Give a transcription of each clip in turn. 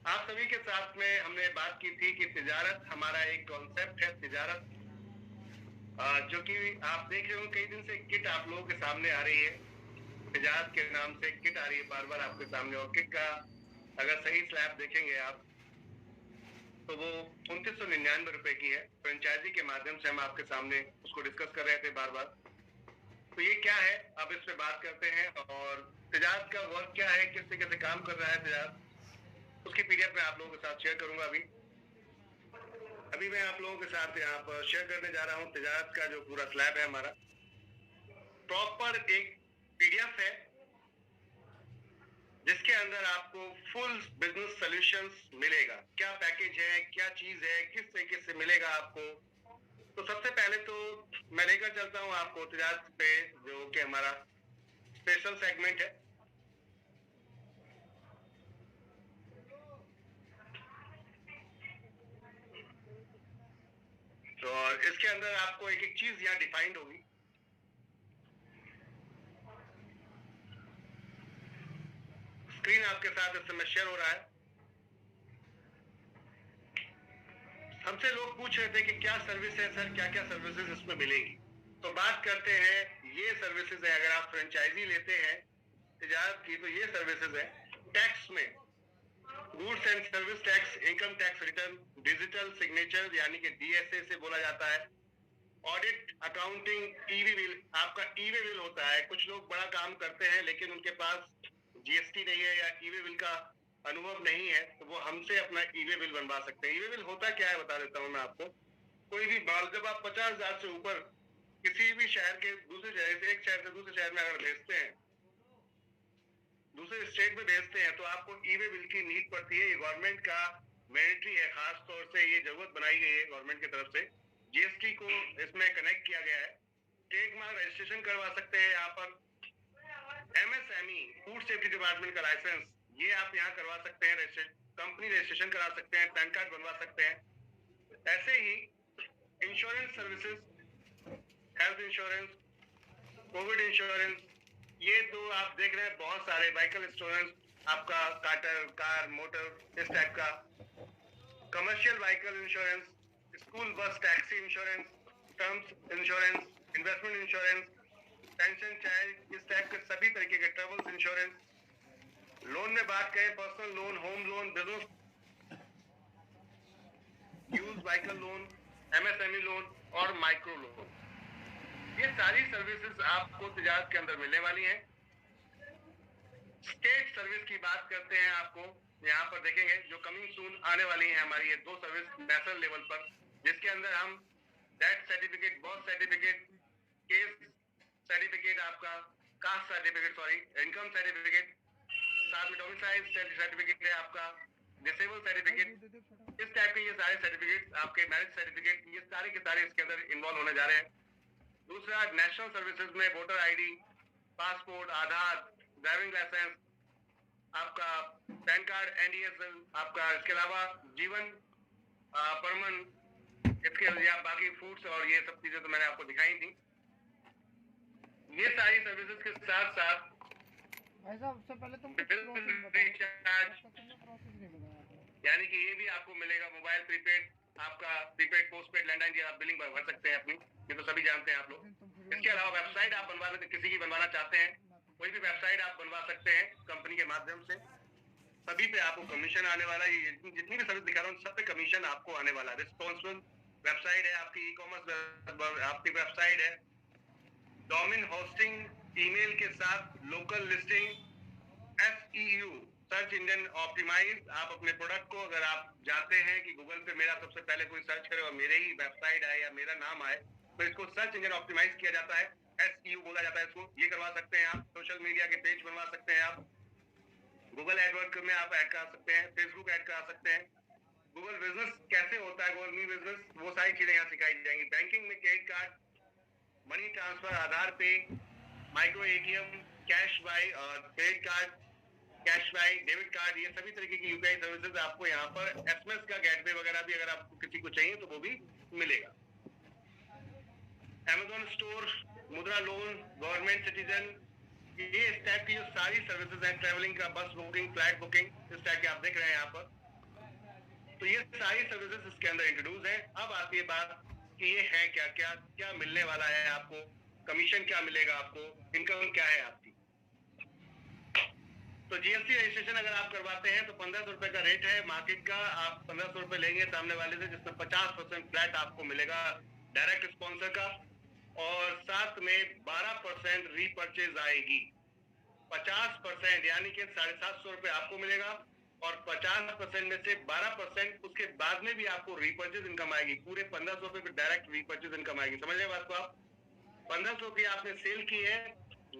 आप सभी के साथ में हमने बात की थी कि तिजारत हमारा एक कॉन्सेप्ट है। तिजारत जो कि आप देख रहे हो कई दिन से किट आप लोगों के सामने आ रही है। तिजारत के नाम से किट आ रही है बार बार आपके सामने, और किट का अगर सही स्लैब देखेंगे आप तो वो 2999 रुपए की है। फ्रेंचाइजी के माध्यम से हम आपके सामने उसको डिस्कस कर रहे थे बार बार। तो ये क्या है, अब इस पे बात करते हैं। और तिजारत का वर्क क्या है, किस तरीके से काम कर रहा है तिजारत, उसकी पीडीएफ मैं आप लोगों के साथ शेयर करूंगा। अभी अभी मैं आप लोगों के साथ यहाँ पर शेयर करने जा रहा हूँ तिजारत का जो पूरा स्लैब है हमारा। प्रॉपर एक पीडीएफ है जिसके अंदर आपको फुल बिजनेस सॉल्यूशंस मिलेगा। क्या पैकेज है, क्या चीज है, किस तरीके से मिलेगा आपको। तो सबसे पहले तो मैं लेकर चलता हूँ आपको तिजारत पे, जो कि हमारा स्पेशल सेगमेंट है। तो इसके अंदर आपको एक एक चीज यहाँ डिफाइंड होगी। स्क्रीन आपके साथ इस समय शेयर हो रहा है। हमसे लोग पूछ रहे थे कि क्या सर्विस है सर, क्या क्या सर्विसेज इसमें मिलेगी। तो बात करते हैं, ये सर्विसेज है। अगर आप फ्रेंचाइजी लेते हैं तिजारत की तो ये सर्विसेज है। टैक्स में goods and service tax, income tax return, digital signature यानी कि डीएसए से बोला जाता है, ऑडिट, अकाउंटिंग, ईवी बिल। आपका ईवी बिल होता है, कुछ लोग बड़ा काम करते हैं लेकिन उनके पास जीएसटी नहीं है या ईवी बिल का अनुभव नहीं है, तो वो हमसे अपना ईवी बिल बनवा सकते हैं। ईवी बिल होता क्या है बता देता हूँ मैं आपको। कोई भी माल जब आप 50,000 से ऊपर किसी भी शहर के दूसरे शहर से, एक शहर से दूसरे शहर में अगर भेजते हैं, दूसरे स्टेट में भेजते हैं, तो आपको ईवे बिल की नीड पड़ती है। ये गवर्नमेंट का मैंडेटरी है, खास तौर से ये जरूरत बनाई गई है गवर्नमेंट की तरफ से। जीएसटी को इसमें कनेक्ट किया गया है। ट्रेडमार्क रजिस्ट्रेशन करवा सकते हैं यहाँ पर। एमएसएमई, फूड सेफ्टी डिपार्टमेंट का लाइसेंस, ये आप यहाँ करवा सकते हैं। कंपनी रजिस्ट्रेशन करा सकते हैं, पैन कार्ड बनवा सकते हैं। ऐसे ही insurance services, health insurance, covid insurance, ये तो आप देख रहे हैं। बहुत सारे व्हीकल इंश्योरेंस, आपका कार्टर, कार, मोटर, इस टाइप का। Commercial vehicle insurance, school bus taxi insurance, terms insurance, investment insurance, pension child, इस टाइप के सभी तरीके के ट्रेवल्स इंश्योरेंस। लोन में बात करें, personal loan, home loan, business use vehicle loan, MSME loan और माइक्रो लोन, ये सारी सर्विसेज आपको तिजारत के अंदर मिलने वाली हैं। स्टेट सर्विस की बात करते हैं, आपको यहाँ पर देखेंगे जो कमिंग सून आने वाली है हमारी ये दो सर्विस नेशनल लेवल पर, जिसके अंदर हम death certificate, birth certificate, case certificate, आपका caste certificate, sorry income certificate, साथ में डोमिसाइल सर्टिफिकेट है आपका, डिसेबल सर्टिफिकेट, इस टाइप के ये सारे सर्टिफिकेट, आपके मैरिज सर्टिफिकेट, ये सारे के सारे इसके अंदर इन्वॉल्व होने जा रहे हैं। दूसरा, नेशनल सर्विसेज में वोटर आईडी, पासपोर्ट, आधार, ड्राइविंग लाइसेंस, आपका पैन कार्ड, एनडीएसएल, आपका इसके अलावा जीवन प्रमाण, इसके या बाकी फूड्स और ये सब चीजें तो मैंने आपको दिखाई थी। ये सारी सर्विसेज के साथ साथ भाई साहब सबसे पहले तुम यानी कि ये भी आपको मिलेगा। मोबाइल प्रीपेड, आपका प्रीपेड, पोस्टपेड, लैंडलाइन की आप बिलिंग भर सकते हैं अपनी, ये तो सभी जानते हैं आप लोग। इसके अलावा वेबसाइट आप बनवा लेते, किसी की बनवाना चाहते हैं, कोई भी वेबसाइट आप बनवा सकते हैं कंपनी के माध्यम से। सभी पे आपको कमीशन आने वाला है। जितनी भी सर्विस दिखा रहा हूँ सब पे कमीशन आपको आने वाला है। रिस्पॉन्सिबल वेबसाइट है आपकी, ई कॉमर्स आपकी वेबसाइट है, डोमेन होस्टिंग, ईमेल के साथ local listing, SEO, search engine optimise. आप अपने प्रोडक्ट को, अगर आप जाते हैं कि गूगल पे मेरा सबसे पहले कोई सर्च करे और मेरे ही वेबसाइट आए या मेरा नाम आए, तो इसको सर्च इंजन ऑप्टिमाइज किया जाता है, SEO बोला जाता है इसको। ये करवा सकते हैं आप। सोशल मीडिया के पेज बनवा सकते हैं आप। गूगल एडवर्ड में आप ऐड करा सकते हैं, फेसबुक ऐड करा सकते हैं। गूगल बिजनेस कैसे होता है, गूगल मी बिजनेस, वो सारी चीजें यहाँ सिखाई जाएंगी। बैंकिंग में क्रेडिट कार्ड, मनी ट्रांसफर, आधार पे, माइक्रो एटीएम, कैश बाय और credit card, cash by, debit card, ये सभी तरीके की यूपीआई सर्विसेज आपको यहाँ पर। एसएमएस का गेटवे वगैरह भी अगर आपको किसी को चाहिए तो वो भी मिलेगा। अमेजोन स्टोर, मुद्रा लोन, गवर्नमेंट सिटीजन, ये इस टाइप की जो सारी सर्विसेज हैं, ट्रेवलिंग का, बस बुकिंग, फ्लाइट बुकिंग, इस टाइप के आप देख रहे हैं यहाँ पर। तो ये सारी सर्विसेज इसके अंदर इंट्रोड्यूस है। अब आती है बात कि ये है क्या क्या क्या मिलने वाला है आपको, कमीशन क्या मिलेगा आपको, इनकम क्या है आपकी। तो जीएसटी रजिस्ट्रेशन अगर आप करवाते हैं तो 1500 रुपए का रेट है मार्केट का। आप 1500 रुपए लेंगे सामने वाले से, जिसमें 50% फ्लैट आपको मिलेगा डायरेक्ट स्पॉन्सर का, और साथ में 12% रीपर्चेज आएगी। 50% यानी कि 750 रुपए आपको मिलेगा, और 50% में से 12% उसके बाद में भी आपको रीपर्चेज इनकम आएगी। पूरे 1500 रुपए पे डायरेक्ट रीपर्चेज इनकम आएगी। समझ रहे बात को आप? 1500 की आपने सेल की है,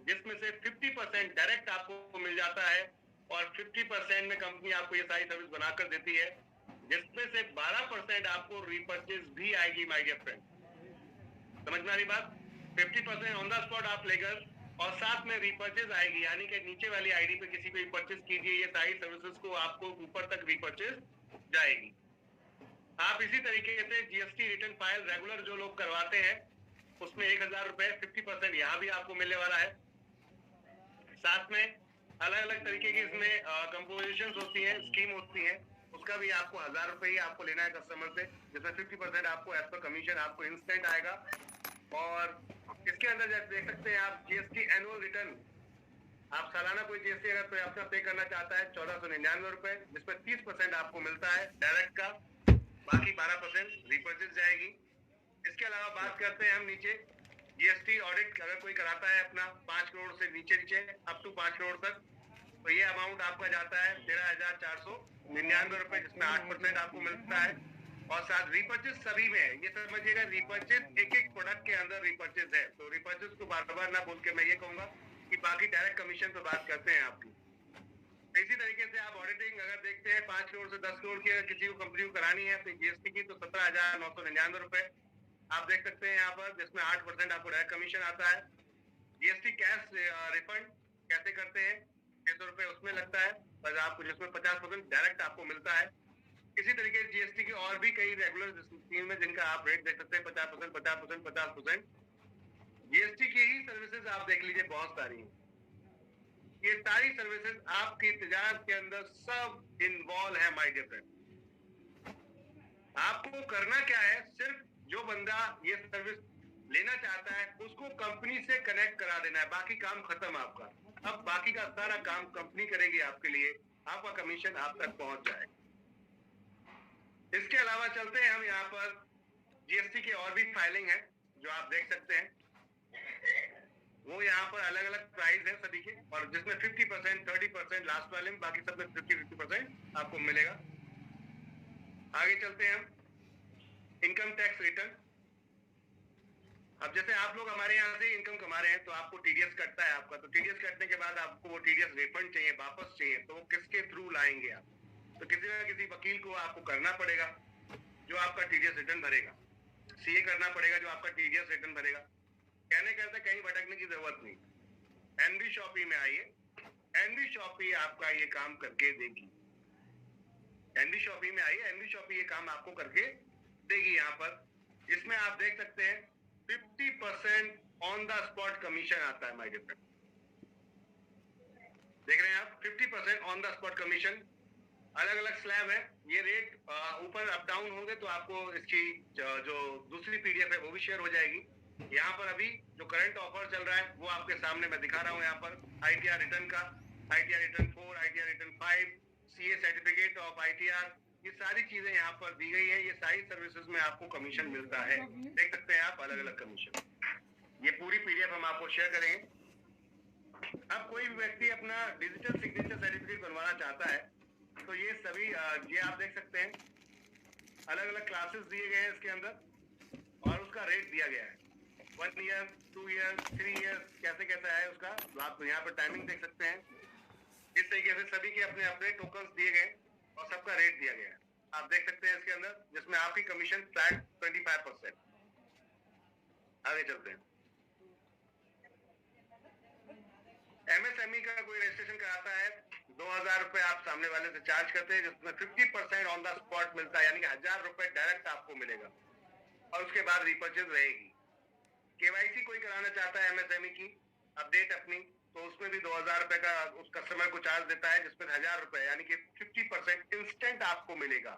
जिसमें से 50% डायरेक्ट आपको मिल जाता है, और 50% में कंपनी आपको ये सारी सर्विस बनाकर देती है, जिसमें से 12% आपको रीपर्चेज भी आएगी माय डियर फ्रेंड। समझ में आ रही बात? 50% ऑन द स्पॉट आप लेकर, और साथ में रीपर्चेज आएगी, यानी कि नीचे वाली आईडी पे किसी को परचेज कीजिए, ये सारी सर्विसेज को आपको ऊपर तक रीपर्चेज जाएगी। आप इसी तरीके से जीएसटी रिटर्न फाइल रेगुलर जो लोग करवाते हैं उसमें 1000 रुपए 50% यहाँ भी आपको मिलने वाला है। साथ में अलग अलग तरीके की इसमें कंपोजिशन होती है, स्कीम होती है, उसका भी आपको 1000 रुपए ही आपको लेना है कस्टमर से, जिसमें 50% आपको एज पर कमीशन आपको इंस्टेंट आएगा। और इसके अंदर जैसे देख सकते हैं आप जीएसटी एनुअल रिटर्न, आप सालाना कोई जीएसटी अगर कोई अपना पे करना चाहता है 1499 रुपए, जिसमें 30% आपको मिलता है डायरेक्ट का, बाकी 12% रीपर्चेज जाएगी। इसके अलावा बात करते हैं हम नीचे जीएसटी ऑडिट अगर कोई कराता है अपना 5 करोड़ से नीचे अप टू 5 करोड़ तक, तो ये अमाउंट आपका जाता है 13,499 रुपए, जिसमें 8% आपको मिलता है। और साथ रीपर्चेज सभी में है, ये समझिएगा रीपर्चेज एक एक प्रोडक्ट के अंदर रीपर्चेज है। तो रीपर्चेज को बार बार ना बोल के मैं ये कहूंगा कि बाकी डायरेक्ट कमीशन पे बात करते हैं आपकी। इसी तरीके से आप ऑडिटिंग अगर देखते हैं 5 करोड़ से 10 करोड़ की अगर किसी को कंपनी को करानी है तो जीएसटी की, तो 17,999 रुपए आप देख सकते हैं यहाँ पर, जिसमें 8% आपको डायरेक्ट कमीशन आता है। जीएसटी कैश रिफंड कैसे करते हैं, 600 रुपए उसमें लगता है, बस आपको जिसमें 50% डायरेक्ट आपको मिलता है। इसी तरीके से जीएसटी की और भी कई रेगुलर स्कीम है जिनका आप रेट देख सकते हैं 50%, 50%, 50%। जीएसटी की ही सर्विसेज आप देख लीजिए बहुत सारी हैं। ये सारी सर्विसेज आपकी तिजारत के अंदर सब इन्वॉल्व है माय डियर फ्रेंड। आपको करना क्या है, सिर्फ जो बंदा ये सर्विस लेना चाहता है उसको कंपनी से कनेक्ट करा देना है, बाकी काम खत्म आपका। अब बाकी का सारा काम कंपनी करेगी आपके लिए, आपका कमीशन आप तक पहुंच जाए। इसके अलावा चलते हैं हम यहाँ पर, जीएसटी की और भी फाइलिंग है जो आप देख सकते हैं, वो यहाँ पर अलग अलग प्राइस है सभी के, और जिसमें 50%, 30% लास्ट वाले में, बाकी सब में 50% आपको मिलेगा। आगे चलते हैं हम, इनकम टैक्स रिटर्न। अब जैसे आप लोग हमारे यहाँ से इनकम कमा रहे हैं तो आपको टीडीएस कटता है आपका, तो टीडीएस कटने के बाद आपको वो टीडीएस रिफंड चाहिए, वापस चाहिए, तो वो किसके थ्रू लाएंगे आप? तो किसी ना किसी वकील को आपको करना पड़ेगा जो आपका टीडीएस रिटर्न भरेगा, सीए करना पड़ेगा जो आपका टीडीएस रिटर्न भरेगा। कहने कहते कहीं भटकने की जरूरत नहीं, एनबी शॉपी में आइए, एनबी शॉपी आपका ये काम करके देगी। एनबी शॉपी में आइए, एनबी शॉपी ये काम आपको करके देगी। यहाँ पर इसमें आप देख सकते हैं 50% ऑन द स्पॉट कमीशन आता है माय डियर फ्रेंड। देख रहे हैं आप, 50% ऑन द स्पॉट कमीशन। अलग अलग स्लैब है, ये रेट ऊपर अप डाउन होंगे तो आपको इसकी जो दूसरी पीडीएफ है वो भी शेयर हो जाएगी। यहाँ पर अभी जो करंट ऑफर चल रहा है वो आपके सामने मैं दिखा रहा हूँ। यहाँ पर आईटीआर रिटर्न का, ITR return 4, ITR return 5, CA certificate of ITR, ये सारी चीजें यहाँ पर दी गई है। ये सारी सर्विसेज में आपको कमीशन मिलता है, देख सकते हैं आप अलग अलग कमीशन। ये पूरी पीडीएफ हम आपको शेयर करेंगे। अब कोई भी व्यक्ति अपना डिजिटल सिग्नेचर सर्टिफिकेट बनवाना चाहता है तो ये सभी ये आप देख सकते हैं, अलग अलग क्लासेस दिए गए हैं इसके अंदर, और उसका रेट दिया गया है 1 ईयर, 2 ईयर, 3 ईयर, कैसे कैसा है उसका आप यहाँ पर टाइमिंग देख सकते हैं। इस तरीके से सभी के अपने अपने टोकन्स दिए गए और सबका रेट दिया गया है, आप देख सकते हैं इसके अंदर, जिसमें आपकी कमीशन फ्लैट 25%। आगे चलते हैं, एमएसएमई का कोई रजिस्ट्रेशन कराता है 2000 रुपए आप सामने वाले से चार्ज करते हैं, जिसमें 50% ऑन द स्पॉट मिलता है, यानी कि 1000 रुपए डायरेक्ट आपको मिलेगा, और उसके बाद रिपर्चेज रहेगी। केवाईसी कोई कराना चाहता है एमएसएमई की अपडेट अपनी, तो उसमें भी 2000 रुपए का उस कस्टमर को चार्ज देता है, जिसमें 1000 रुपए यानी कि 50% इंस्टेंट आपको मिलेगा।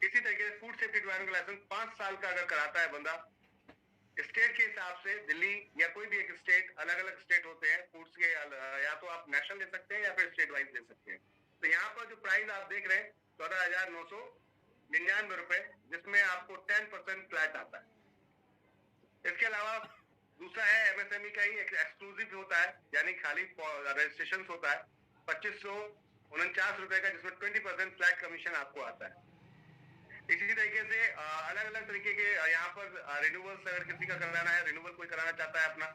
इसी तरीके से फूड सेफ्टी डिपार्टमेंट का लाइसेंस 5 साल का अगर कराता है बंदा, स्टेट के हिसाब से दिल्ली या कोई भी एक स्टेट, अलग अलग स्टेट होते हैं फूड्स के, या तो आप नेशनल ले सकते हैं या फिर स्टेट वाइज ले सकते हैं। तो यहाँ पर जो प्राइस आप देख रहे हैं 14,999 रुपए, जिसमें आपको 10% फ्लैट आता है। इसके अलावा दूसरा है एमएसएमई का ही एक्सक्लूसिव होता है, यानी खाली रजिस्ट्रेशन होता है 2549 रुपए का, जिसमें 20% फ्लैट कमीशन आपको आता है। इसी तरीके से अलग अलग तरीके के यहाँ पर रिन्यूअल्स अगर किसी का कराना है, रिन्यूअल कोई कराना चाहता है अपना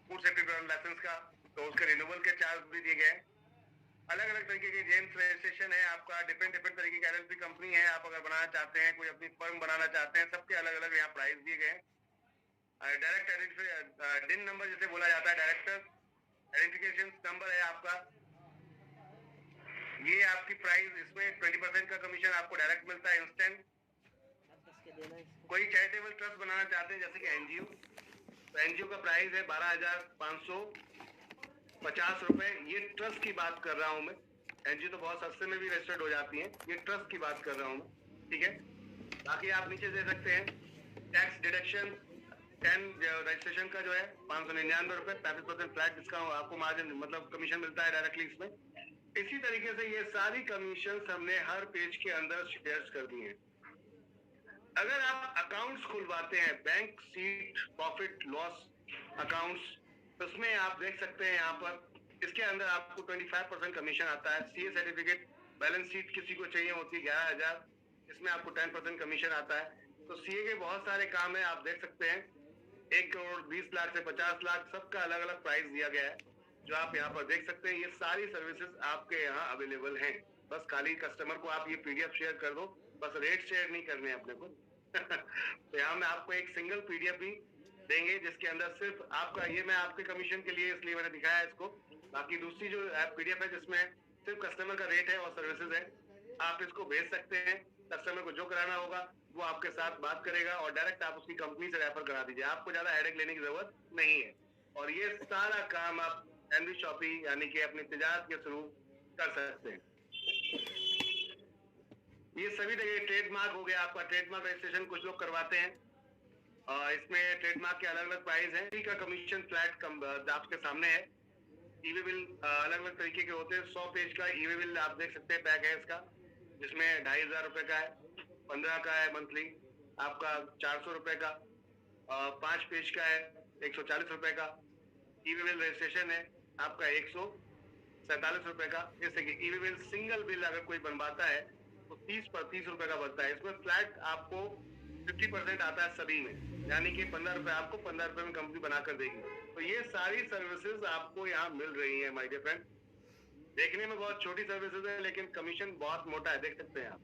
फूड सेफ्टी लाइसेंस का, तो उसके रिन्यूअल के चार्ज भी दिए गए हैं। अलग अलग तरीके के जेम्स रजिस्ट्रेशन है आपका, डिफरेंट तरीके की एलएलपी कंपनी है, आप अगर बनाना चाहते हैं, कोई अपनी फर्म बनाना चाहते हैं, सबके अलग अलग यहाँ प्राइस दिए गए हैं। डायरेक्ट आइडेंटिफिकेशन डिन नंबर जिसे बोला जाता है, डायरेक्टर आइडेंटिफिकेशन नंबर है आपका, ये आपकी प्राइस, इसमें 20% का कमीशन आपको डायरेक्ट मिलता है इंस्टेंट। कोई चैरिटेबल ट्रस्ट बनाना चाहते हैं जैसे कि एनजीओ, तो एनजीओ का प्राइस है 12,550 रुपए। ये ट्रस्ट की बात कर रहा हूं मैं, एनजीओ तो बहुत सस्ते में भी रजिस्टर्ड हो जाती हैं, ये ट्रस्ट की बात कर रहा हूं मैं, ठीक है। बाकी आप नीचे दे सकते हैं टैक्स डिडक्शन 10 रजिस्ट्रेशन का जो है 599 रुपए, 35% फ्लैट डिस्काउंट आपको मार्जिन मतलब कमीशन मिलता है डायरेक्टली इसमें। इसी तरीके से ये सारी कमीशन हमने हर पेज के अंदर शेयर कर दी है। अगर आप अकाउंट्स खुलवाते हैं, bank seat profit loss accounts, तो उसमें आप देख सकते हैं यहाँ पर इसके अंदर आपको 25% कमीशन आता है। सीए सर्टिफिकेट बैलेंस शीट किसी को चाहिए होती है 11,000, इसमें आपको 10% कमीशन आता है। तो सीए के बहुत सारे काम है, आप देख सकते हैं 1 करोड़ 20 लाख से 50 लाख, सबका अलग अलग प्राइस दिया गया है, जो आप यहाँ पर देख सकते हैं। ये सारी सर्विसेज आपके यहाँ अवेलेबल हैं, बस खाली कस्टमर को आप ये पीडीएफ शेयर कर दो, बस रेट शेयर नहीं करने अपने को। तो यहाँ मैं आपको एक सिंगल पीडीएफ भी देंगे जिसके अंदर सिर्फ आपका, ये मैं आपके कमीशन के लिए इसलिए मैंने दिखाया है इसको। बाकी दूसरी जो पीडीएफ है जिसमें सिर्फ कस्टमर का रेट है और सर्विसेज है, आप इसको भेज सकते हैं। कस्टमर को जो कराना होगा वो आपके साथ बात करेगा और डायरेक्ट आप उसकी कंपनी से रेफर करा दीजिए, आपको ज्यादा हेडेक लेने की जरूरत नहीं है। और ये सारा काम आप एनबी शॉपी यानी कि अपनी तिजारत के थ्रू कर सकते हैं। ये सभी जगह ट्रेडमार्क हो गया आपका, ट्रेडमार्क रजिस्ट्रेशन कुछ लोग करवाते हैं, इसमें ट्रेडमार्क के अलग अलग प्राइस हैं, का कमीशन फ्लैट आपके सामने है। ईवे बिल अलग अलग तरीके के होते हैं, 100 पेज का ईवे बिल आप देख सकते हैं पैक है इसका, जिसमें 2,500 रुपए का है, 15 का है मंथली आपका 400 रुपए का, 5 पेज का है 140 रुपए का। ईवे बिल रजिस्ट्रेशन है आपका 147 रुपए का। जैसे कि ईवे बिल सिंगल बिल अगर कोई बनवाता है तो 30 रुपए का बनता है। इसमें फ्लैट आपको 50% आता है सभी में, यानी कि 15 रुपए आपको 15 रुपए में कंपनी बनाकर देगी। तो ये सारी सर्विसेज आपको यहाँ मिल रही है माय डियर फ्रेंड। देखने में बहुत छोटी सर्विसेज है लेकिन कमीशन बहुत मोटा है, देख सकते हैं आप।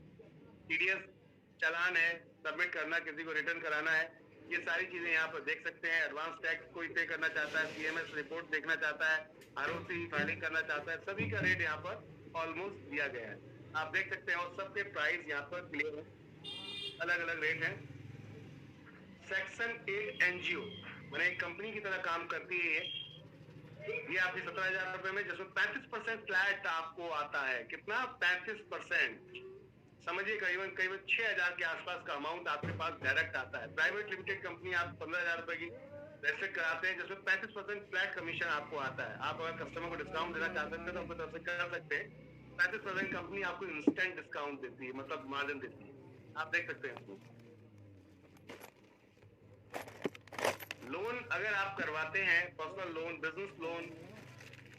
टीडीएस चालान है, सबमिट करना, किसी को रिटर्न कराना है, ये सारी चीजें यहाँ पर देख सकते हैं। एडवांस टैक्स कोई पे करना चाहता है, सीएमएस रिपोर्ट देखना चाहता है, आरओसी फाइलिंग करना चाहता है, सभी का रेट यहाँ पर ऑलमोस्ट दिया गया है, आप देख सकते हैं। और सबके प्राइस यहाँ पर क्लियर है, अलग अलग रेट है। सेक्शन 8 एनजीओ मैंने एक कंपनी की तरह काम करती है ये आपकी 17,000 रुपए में, जिसमें 35% फ्लैट आपको आता है। कितना? 35%। समझिए करीबन 6,000 के आसपास का अमाउंट आपके पास डायरेक्ट आता है। प्राइवेट लिमिटेड कंपनी आप 15,000 रुपए की रजिस्टर कराते हैं, जिसमें 35% फ्लैट कमीशन आपको आता है। आप अगर कस्टमर को डिस्काउंट देना चाहते हैं तो अपनी तरफ से कर सकते हैं। 35% कंपनी आपको इंस्टेंट डिस्काउंट देती है, मतलब मार्जिन देती है, आप देख सकते हैं। लोन अगर आप करवाते हैं, personal loan, business loan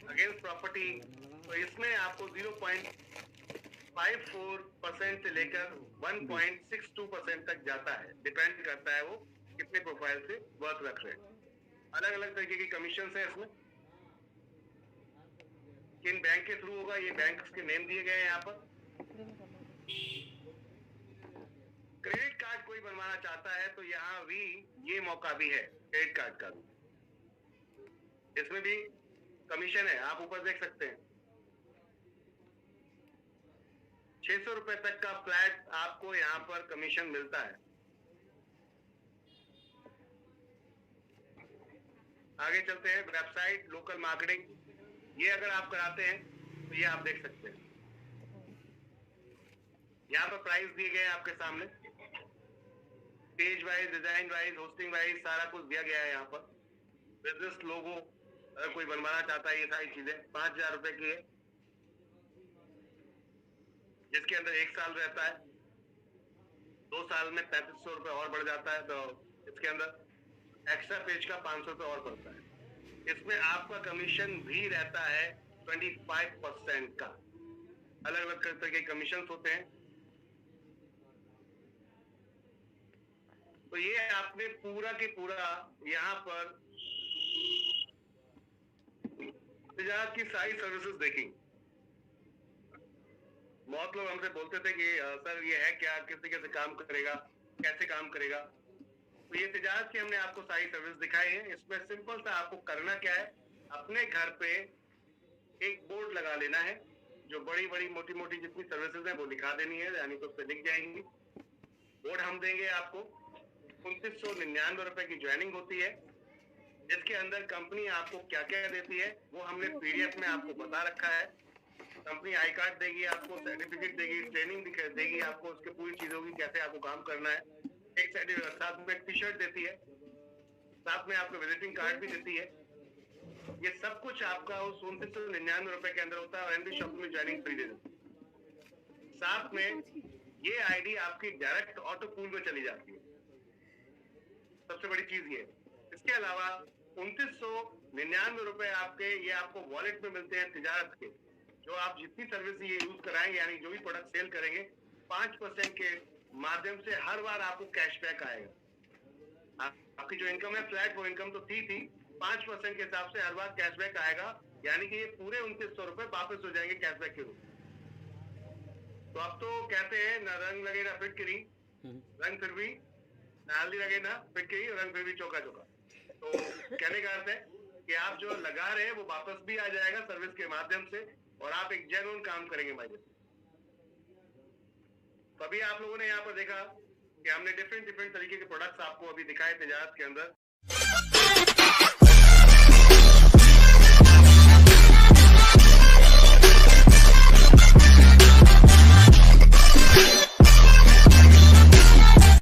against property, तो इसमें आपको 0.54% से लेकर 1.62% तक जाता है, डिपेंड करता है वो कितने प्रोफाइल से वर्क रख रहे हैं। अलग अलग तरीके की कमीशन है इसमें, किन बैंक के थ्रू होगा ये बैंक के नेम दिए गए हैं यहाँ पर। क्रेडिट कार्ड कोई बनवाना चाहता है तो यहाँ भी ये मौका भी है, क्रेडिट कार्ड का भी, इसमें भी कमीशन है, आप ऊपर देख सकते हैं। 600 रुपए तक का फ्लैट आपको यहाँ पर कमीशन मिलता है। आगे चलते हैं, वेबसाइट लोकल मार्केटिंग, ये अगर आप कराते हैं तो ये आप देख सकते हैं। यहाँ पर प्राइस दिए गए हैं आपके सामने, page wise, design wise, hosting wise सारा कुछ दिया गया है। यहाँ पर बिजनेस लोगो अगर कोई बनवाना चाहता है, ये सारी चीजें 5,000 रुपए की है, जिसके अंदर 1 साल रहता है। 2 साल में 3500 रुपए और बढ़ जाता है, तो इसके अंदर एक्स्ट्रा पेज का 500 रुपए और बढ़ता है। इसमें आपका कमीशन भी रहता है 25% का। अलग अलग तरह के कमीशन होते हैं। तो ये आपने पूरा के पूरा यहाँ पर तिजारत की सारी सर्विसेज देखी। बहुत लोग हमसे बोलते थे कि सर ये है क्या, किस तरीके से काम करेगा, कैसे काम करेगा। तो ये तिजारत की हमने आपको सारी सर्विस दिखाई है। इसमें सिंपल सा आपको करना क्या है, अपने घर पे एक बोर्ड लगा लेना है, जो बड़ी बड़ी मोटी मोटी जितनी सर्विसेज है वो लिखा देनी है, यानी तो उस पर लिख जाएंगी। बोर्ड हम देंगे आपको। 2999 रुपए की ज्वाइनिंग होती है, जिसके अंदर कंपनी आपको क्या क्या देती है वो हमने पीडीएफ में आपको बता रखा है। कंपनी आई कार्ड देगी आपको, सर्टिफिकेट देगी, ट्रेनिंग देगी आपको, उसके पूरी चीजों की कैसे आपको काम करना है। एक साथ में टी शर्ट देती है, साथ में आपको विजिटिंग कार्ड भी देती है। ये सब कुछ आपका उस 2999 रुपए के अंदर होता है और एनबी शॉप में ज्वाइनिंग फ्री दे देती है। साथ में ये आईडी आपकी डायरेक्ट ऑटो पूल में चली जाती है, सबसे बड़ी चीज ये। इसके अलावा 2999 रुपए आपके ये आपको वॉलेट में मिलते हैं तिजारत के, जो आप जितनी सर्विस ये यूज कराएंगे, यानी जो भी प्रोडक्ट सेल करेंगे, 5% के माध्यम से हर बार आपको कैशबैक आएगा। आपकी जो इनकम है फ्लैट, वो इनकम तो थी 5% के हिसाब से हर बार कैशबैक आएगा, यानी कि ये पूरे 2900 रुपए वापस हो जाएंगे कैशबैक के रूप में। तो अब तो कहते हैं ना रंग लगे ना फिटकरी, रंग फिर भी हल्दी लगे ना फिटकरी, रंग फिर भी चौका चौका। तो कहने का अर्थ है कि आप जो लगा रहे हैं वो वापस भी आ जाएगा सर्विस के माध्यम से, और आप एक जेन्युइन काम करेंगे भाई। तो अभी आप लोगों ने यहाँ पर देखा कि हमने डिफरेंट तरीके के प्रोडक्ट्स आपको अभी दिखाए तिजारत के अंदर।